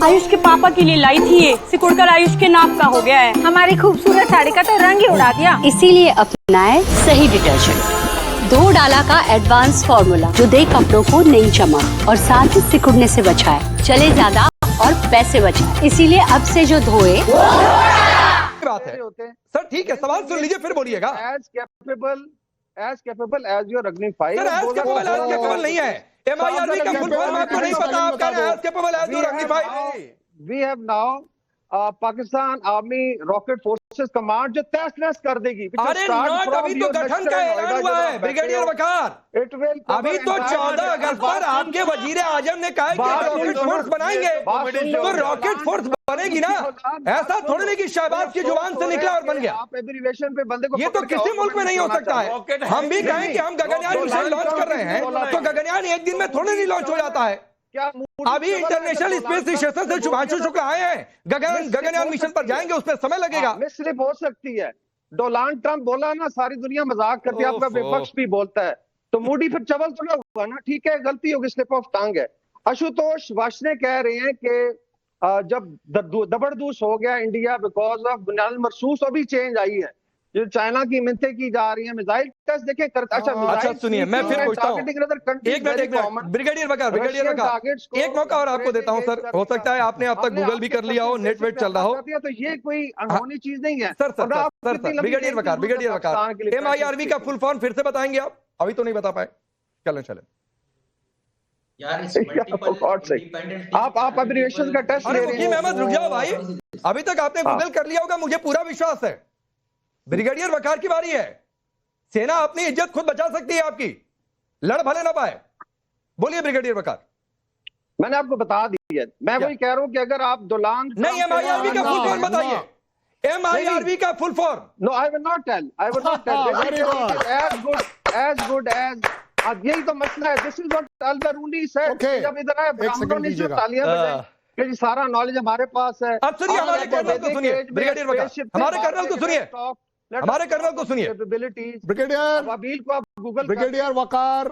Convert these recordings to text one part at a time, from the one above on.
आयुष के पापा के लिए लाई थी ये, सिकुड़कर आयुष के नाक का हो गया है। हमारी खूबसूरत साड़ी का तो रंग ही उड़ा दिया। इसीलिए अपनाए सही डिटर्जेंट, धो डाला का एडवांस फॉर्मूला जो दे कपड़ों को नई चमक और साथ ही सिकुड़ने से बचाए, चले ज्यादा और पैसे बचाए। इसीलिए अब से जो धोए बात है सर, ठीक है, सवाल सुन लीजिए फिर बोलिएगा। एज कैपेबल एज योर रग्निफाई। सर एज कैपेबल नहीं है, MIRV का फुल फॉर्म आपको नहीं पता, आप कह रहे हैं एज कैपेबल एज योर रग्निफाई। We have now Pakistan army rocket forces command जो तहस नहस कर देगी। अरे नॉट, अभी तो गठन का ऐलान हुआ है ब्रिगेडियर वकार। इट विल अभी तो 14 अगस्त पर आपके वजीर आजम ने कहा है कि रॉकेट फोर्स बनाएंगे, तो रॉकेट फोर्स बनेगी ना। ऐसा थोड़ी नहीं कि शहबाज की जुबान से निकला और बन गया। आप एब्रिविएशन पे बंदे को ये तो किसी मुल्क में नहीं हो सकता है। हम भी कहें कि हम गगनयान मिशन लॉन्च कर रहे हैं, तो गगनयान एक दिन में थोड़ी नहीं लॉन्च हो जाता है। अभी इंटरनेशनल स्पेस स्टेशन से शुभांशु शुक्ला आए हैं, गगनयान मिशन पर जाएंगे, उसमें समय लगेगा। मिसलिप हो सकती है। डोनाल्ड ट्रंप बोला ना, सारी दुनिया मजाक करती है, आपका विपक्ष भी बोलता है, तो मोदी फिर चवल तो ना हुआ ना। ठीक है, गलती होगी, स्लिप ऑफ टंग है। आशुतोष वाशने कह रहे हैं कि जब दबड़दूस हो गया इंडिया बिकॉज ऑफ बुनियाद मरसूस, अभी चेंज आई है। जो चाइना की मिन्नतें की जा रही हैं, मिसाइल टेस्ट देखें अच्छा सुनिए, मैं फिर पूछता हूं, एक मिनट ब्रिगेडियर वकार, एक मौका और आपको देता हूं सर। हो सकता है आपने अब तक गूगल भी कर लिया हो, नेट वेट चल रहा हो, तो ये कोई अनहोनी चीज नहीं है। सर ब्रिगेडियर वकार MIRV का फुल फॉर्म फिर से बताएंगे आप? अभी तो नहीं बता पाए, चले यार आप एब्रिविएशन का टेस्ट ले रहे हैं। मुकीम अहमद रुक जाओ भाई, अभी तक आपने गूगल कर लिया होगा, मुझे पूरा विश्वास है। ब्रिगेडियर वकार की बारी है। सेना अपनी इज्जत खुद बचा सकती है आपकी, लड़ भले ना पाए। बोलिए ब्रिगेडियर वकार। मैंने आपको बता दी है, मैं वही कह रहा हूं कि अगर आप डोनाल्ड नहीं, MIRV का फुल फॉर्म बताइए, MIRV का full form. No, I will not tell as good as. अब यही तो मसला है। This is what Al-Biruni said. जब इधर आए ब्राह्मणों ने जो तालियां बजाई कि सारा नॉलेज हमारे पास है। अब सुनिए हमारे कर्नल को सुनिए, ब्रिगेडियर वकार, हमारे कर्नल को सुनिए, हमारे कर्नल को सुनिए। ब्रिगेडियर वकार,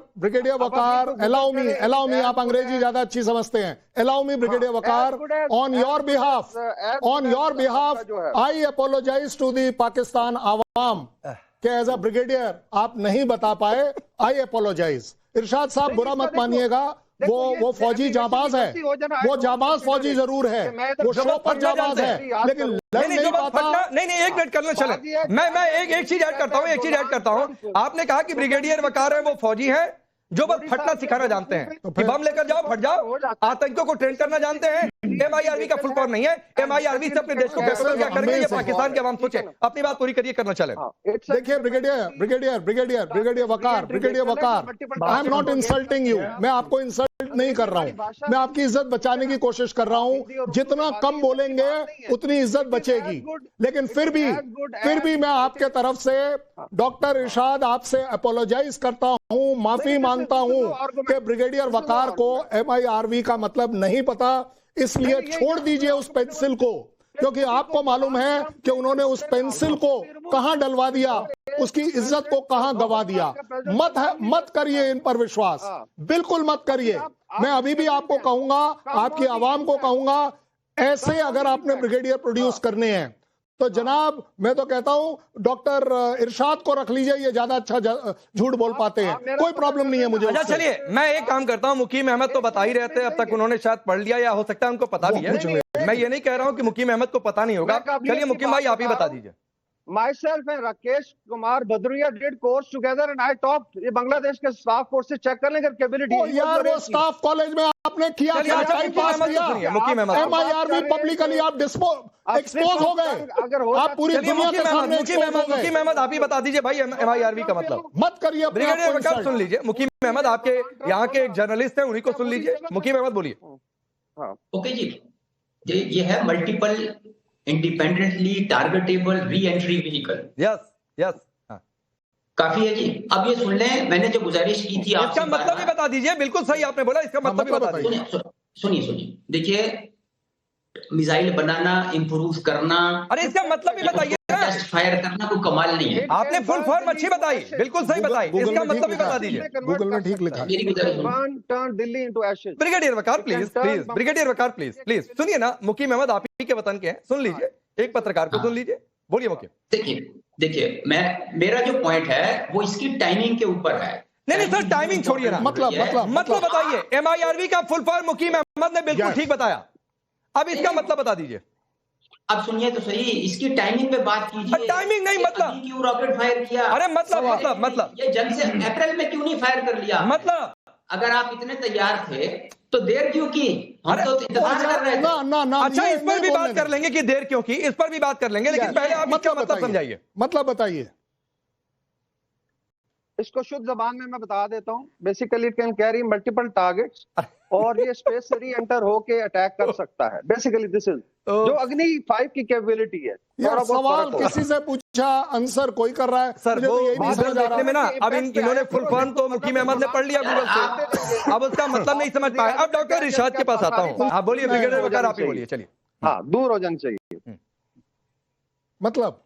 अलाउ मी, आप अंग्रेजी ज्यादा अच्छी समझते हैं। Allow me brigadier Waqar, on your behalf I apologise to the Pakistan आवाम के एज अ ब्रिगेडियर आप नहीं बता पाए, आई अपोलोजाइज। इरशाद साहब बुरा मत मानिएगा, वो फौजी जाबाज है, वो जाबाज फौजी जरूर है, वो शो पर जाबाज है, लेकिन नहीं पाता। नहीं, एक मिनट करना चले, मैं एक चीज ऐड करता हूं, आपने कहा कि ब्रिगेडियर वकार है, वो फौजी है जो बस फटना सिखाना जानते हैं, कि बम लेकर जाओ फट जाओ, आतंकियों को ट्रेन करना जानते हैं। MIRV का फुल फॉर्म नहीं है। MIRV से अपने देश को कैसे क्या करेंगे, ये पाकिस्तान के आवाम सोचे। अपनी बात पूरी करिए, करना चले। देखिए brigadier Waqar, I am not insulting you, मैं आपको इंसल्ट नहीं कर रहा हूं, मैं आपकी इज्जत बचाने की कोशिश कर रहा हूं। जितना कम बोलेंगे उतनी इज्जत बचेगी, लेकिन फिर भी मैं आपके तरफ से डॉक्टर इरशाद आपसे अपोलोजाइज करता हूं, माफी मांगता हूं कि ब्रिगेडियर वकार को MIRV का मतलब नहीं पता, इसलिए छोड़ दीजिए उस पेंसिल को, क्योंकि आपको मालूम है कि उन्होंने उस पेंसिल को कहां डलवा दिया, उसकी इज्जत को कहां गवा दिया। मत करिए इन पर विश्वास, बिल्कुल मत करिए। मैं अभी भी आपको कहूंगा, आपकी आवाम को कहूंगा, ऐसे अगर आपने ब्रिगेडियर प्रोड्यूस करने हैं तो जनाब मैं तो कहता हूं डॉक्टर इरशाद को रख लीजिए, ये ज्यादा अच्छा झूठ बोल पाते हैं, कोई प्रॉब्लम नहीं है मुझे। अच्छा चलिए, मैं एक काम करता हूं, मुकीम अहमद तो बता ही रहते हैं, अब तक उन्होंने शायद पढ़ लिया या हो सकता है उनको पता भी है। मैं ये नहीं कह रहा हूं कि मुकीम अहमद को पता नहीं होगा। चलिए मुकीम भाई आप ही बता दीजिए। Myself and Rakesh Kumar Bhadauria did course together and I talked। ये बांग्लादेश के स्टाफ कोर्स से चेक कर लेंगे कैपेबिलिटी। यार वो स्टाफ कॉलेज में आपने किया था, टाइम पास किया। MIRV पब्लिकली आप एक्सपोज हो गए, आप पूरी दुनिया के सामने एक्सपोज हो गए। मुकीम अहमद आप ही बता दीजिए भाई MIRV का मतलब। मत करिए। ब्रिगेडियर वकार सुन लीजिए, मुकीम अहमद आपके यहाँ के एक जर्नलिस्ट हैं, उन्हीं को सुन लीजिए। मुकीम अहमद बोलिए। ओके जी, ये है multiple independently targetable re entry vehicle. Yes काफी है जी। अब ये सुन लें, मैंने जो गुजारिश की थी आपसे, इसका मतलब भी बता दीजिए। बिल्कुल सही आपने बोला, इसका मतलब भी बता दीजिए। सुनिए, देखिए मिसाइल बनाना, इंप्रूव करना, अरे इसका मतलब ही बताइए ना। टेस्ट फायर करना कोई कमाल नहीं है। आपने फुल फॉर्म अच्छी बताई, बिल्कुल सही बताई, इसका मतलब भी बता दीजिए। गूगल में ठीक लिखा है। मेरी गुजारिश turn Delhi into Ashes. Brigadier Waqar please please, brigadier Waqar please please सुनिए ना, मुकीम अहमद आप ही के वतन के हैं, सुन लीजिए, एक पत्रकार को सुन लीजिए, बोलिए मुकीम। देखिए मेरा जो पॉइंट है वो इसकी टाइमिंग के ऊपर है। नहीं सर, टाइमिंग छोड़िए ना, मतलब बताइए। MIRV का फुल फॉर्म मुकीम अहमद ने बिल्कुल ठीक बताया, अब इसका मतलब बता दीजिए। अब सुनिए तो सही, इसकी टाइमिंग पे बात कीजिए। टाइमिंग नहीं मतलब क्यों रॉकेट फायर किया? अरे मतलब ये जंग से अप्रैल में क्यों नहीं फायर कर लिया? मतलब अगर आप इतने तैयार थे तो देर क्यों की? हम तो इंतजार कर रहे थे। ना अच्छा, इस पर भी बात कर लेंगे कि देर क्यों की, इस पर भी बात कर लेंगे, लेकिन पहले आप इसका मतलब समझाइए। मतलब बताइए। इसको शुद्ध जबान में मैं बता देता हूँ। Basically it can carry multiple targets और ये स्पेस से री एंटर होके अटैक कर सकता है। बेसिकली दिस इज जो अग्नि 5 की कैपेबिलिटी है। यार सवाल किसी से पूछा, आंसर कोई कर रहा है सर, वो यही नहीं समझ देखने में ना। अब इन्होंने फुल फॉर्म तो मुकीम अहमद ने पढ़ लिया गूगल से, अब उसका मतलब नहीं समझ पाए। अब डॉक्टर इरशाद के पास आता हूँ। हाँ बोलिए ब्रिगेडियर वकार, आप ही बोलिए, चलिए। हाँ, दूर हो जाना चाहिए। मतलब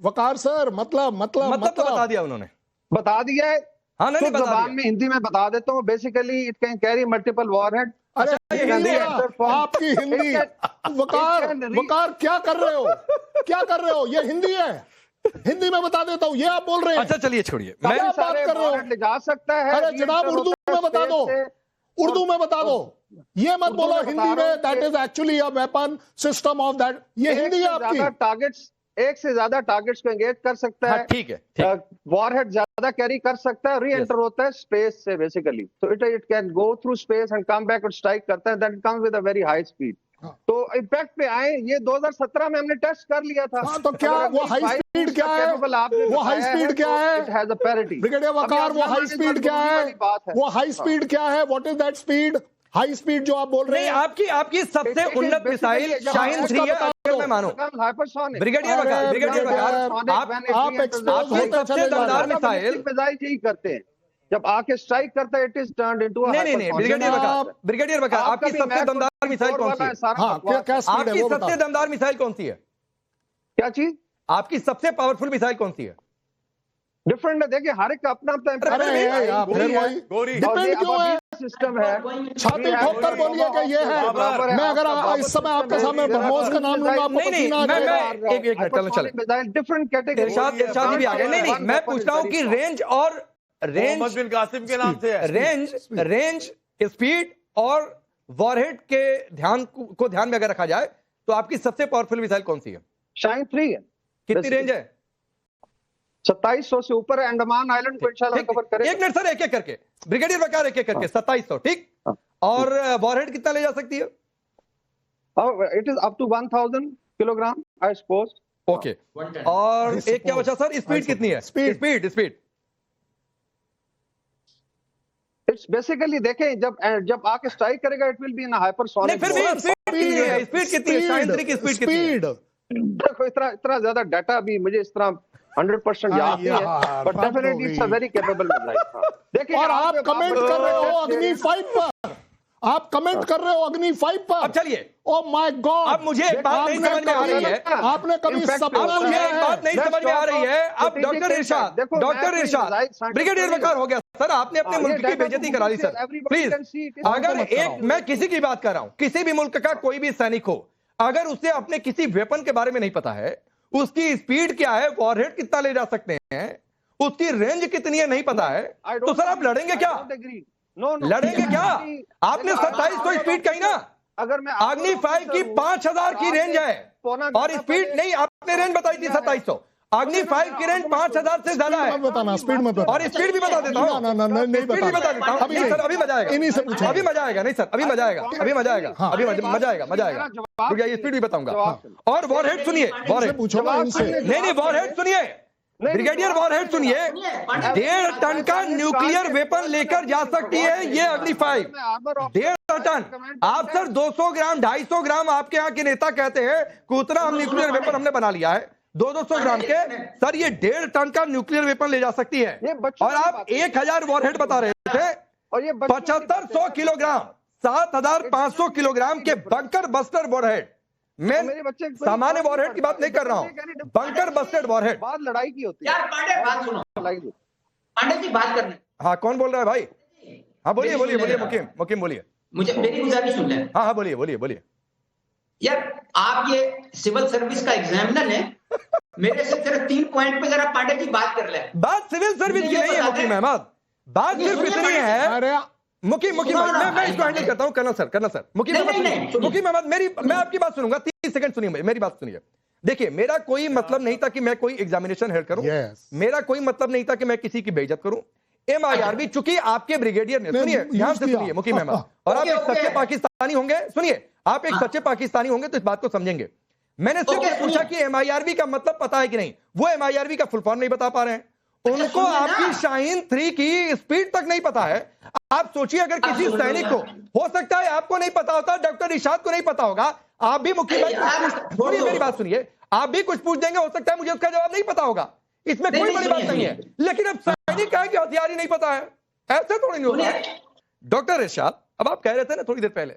वकार सर, मतलब तो बता दिया उन्होंने, बता दिया है। हाँ नहीं बता जबान में हिंदी में बता देता हूँ। Basically it can carry multiple warhead. अरे हिंदी है, आपकी हिंदी। वकार क्या कर रहे हो, क्या कर रहे हो? ये हिंदी है, हिंदी में बता देता हूँ, ये आप बोल रहे हैं। अच्छा चलिए छोड़िए, मैं बात कर रहे हो। ले जा सकता है। अरे जनाब उर्दू में बता दो, उर्दू में बता दो, ये मत बोलो हिंदी में that is actually a weapon system of that. ये हिंदी है आपकी। टारगेट्स, एक से ज्यादा टारगेट्स को एंगेज कर सकता है। ठीक है, वॉरहेड ज्यादा कैरी कर सकता है, री एंटर होता है स्पेस से बेसिकली। तो it can go through space and come back और स्ट्राइक करता है। That comes with a very high speed. तो इम्पैक्ट पे आए, ये 2017 में हमने टेस्ट कर लिया था। हाँ, तो क्या वो हाई स्पीड क्या है? वो हाई स्पीड क्या है? It has a parity. Brigadier Waqar, वो हाई स्पीड क्या है? वो हाई स्पीड क्या है? What is that speed? High speed जो आप बोल रहे हैं। आपकी सबसे उन्नत मिसाइल शाहीन 3 है, अगर मैं मानूं। ब्रिगेडियर वकार, आप एक्सपोज होते चले जा रहे हैं। मिसाइल यही करते हैं, जब आके स्ट्राइक करता है इट इज टर्न्ड इनटू नहीं ब्रिगेडियर वकार, आपकी सबसे दमदार मिसाइल कौन सी है? आपकी सबसे दमदार मिसाइल कौन सी है? क्या चीज? आपकी सबसे पावरफुल मिसाइल कौन सी है? डिफरेंट है, देखिए हर एक का अपना अपना डिपेंड क्यों है? सिस्टम है। छाती ठोक कर बोलिए कि ये है। मैं अगर इस समय आपके सामने ब्रह्मोस का नाम लूंगा, आपको पसीना आ जाएगा। एक मिनट चलो, डिफरेंट कैटेगरी। इरशाद भी आ गए। नहीं मैं पूछ रहा हूँ कि रेंज और रेंज कासिम के नाम से रेंज स्पीड और वॉरहेड के ध्यान को ध्यान में अगर रखा जाए तो आपकी सबसे पावरफुल मिसाइल कौन सी है? शाहीन 3 है। कितनी रेंज है? 2700 से ऊपर है। अंडमान आइलैंड को इंशाल्लाह कवर करेगा। एक मिनट सर, एक एक करके ब्रिगेडियर वकार, एक एक करके। 2700 ठीक। और वॉरहेड कितना ले जा सकती है? It is up to 1000 kilogram I suppose. Okay, और एक क्या बचा सर? स्पीड कितनी है? स्पीड इट्स बेसिकली देखें, जब आके स्ट्राइक करेगा it will be in hypersonic. फिर भी स्पीड कितनी है? शाहीन 3 की स्पीड कितनी है? देखो इतना ज्यादा डाटा भी मुझे इस तरह 100% याद नहीं है, but definitely it's a very capable missile. देखिए, और आप कमेंट कर रहे हो अग्नि 5 पर, आप कमेंट कर रहे हो अग्नि 5 पर। अब चलिए, ओ माय गॉड, अब मुझे एक बात नहीं समझ में आ रही है। आपने कभी सपना मुझे एक बात नहीं समझ में आ रही है। अब डॉक्टर इरशाद, ब्रिगेडियर वकार हो गया सर, आपने अपने मुल्क की बेइज्जती करा ली सर। प्लीज, अगर एक मैं किसी की बात कर रहा हूं, किसी भी मुल्क का कोई भी सैनिक हो, अगर उसे अपने किसी वेपन के बारे में नहीं पता है, उसकी स्पीड क्या है, वॉरहेड कितना ले जा सकते हैं, उसकी रेंज कितनी है नहीं पता है, तो सर आप लड़ेंगे क्या? लड़ेंगे क्या? आपने 2700 स्पीड कही ना। अगर मैं अग्नि 5 की 5000 की रेंज है और स्पीड नहीं, आपने रेंज बताई थी 2700। अग्नि 5 की रेंज 5000 से ज्यादा है। बताना स्पीड मत बताना। और स्पीड भी बता देता हूँ, नहीं स्पीड भी बता देता हूँ। अभी सर, अभी मजा आएगा, इन्हीं से पूछो। अभी मजा आएगा। नहीं सर, अभी मजा आएगा, अभी मजा आएगा, अभी मजा आएगा। रुक जाइए, स्पीड भी बताऊंगा। और वॉरहेड सुनिए, वॉरहेड पूछो ना इनसे। नहीं वॉरहेड सुनिए, ब्रिगेडियर वॉरहेड सुनिए। 1.5 टन का न्यूक्लियर वेपन लेकर जा सकती है ये अग्नि 5। 1.5 टन। आप सर 200 ग्राम 250 ग्राम आपके यहाँ के नेता कहते हैं कि उतना हम न्यूक्लियर वेपन हमने बना लिया है। 200 ग्राम के सर, ये 1.5 टन का न्यूक्लियर वेपन ले जा सकती है। और आप 1000 वॉरहेड बता रहे थे, और ये 7500 किलोग्राम 7,500 किलोग्राम के बंकर बस्टर वॉरहेड। मैं मेरे बच्चे सामान्य वॉरहेड की बात नहीं कर रहा हूं, बंकर बस्टेड वॉरहेड। बात लड़ाई की होती है यार पांडे बात सुनो, पांडे जी बात करने। हाँ, कौन बोल रहा है भाई? हाँ बोलिए बोलिए बोलिए, मुकीम बोलिए। मुझे मेरी गुजारिश सुन लें। हाँ बोलिए बोलिए बोलिए। यार आप ये सिविल सर्विस का एग्जामिनर है, मेरे से सिर्फ 3 पॉइंट पे जरा पांडे जी बात कर ले। बात सिविल सर्विस की नहीं है मुकीम अहमद, बात सिर्फ इतनी है। अरे मुकीम मैं इसको हैंडल करता हूं। कर्नल सर मुकीम अहमद, मैं आपकी बात सुनूंगा, 30 सेकंड सुनिए, मेरी बात सुनिए। देखिए, मेरा कोई मतलब नहीं था कि मैं कोई एग्जामिनेशन हेल्ड करूं, मेरा कोई मतलब नहीं था कि मैं किसी की बेइज्जत करूं। MIRB चूंकि आपके ब्रिगेडियर ने, सुनिए ध्यान से सुनिए मुकीम अहमद, और आप एक सच्चे पाकिस्तानी होंगे, सुनिए आप एक सच्चे पाकिस्तानी होंगे तो इस बात को समझेंगे। मैंने सिर्फ पूछा कि MIRB का मतलब पता है कि नहीं, वो MIRB का फुल फॉर्म नहीं बता पा रहे हैं, उनको आपकी शाहीन 3 की स्पीड तक नहीं पता है। आप सोचिए अगर किसी सैनिक को, हो सकता है आपको नहीं पता होता, डॉक्टर इरशाद को नहीं पता होगा, आप भी मुकीम भाई सुनिए मेरी बात सुनिए, आप भी कुछ पूछ देंगे, हो सकता है मुझे उसका जवाब नहीं पता होगा, इसमें कोई बड़ी बात नहीं है। लेकिन अब सैनिक का है कि हथियार ही नहीं पता है, ऐसे थोड़ी नहीं होता है। डॉक्टर इरशाद, अब आप कह रहे थे ना थोड़ी देर पहले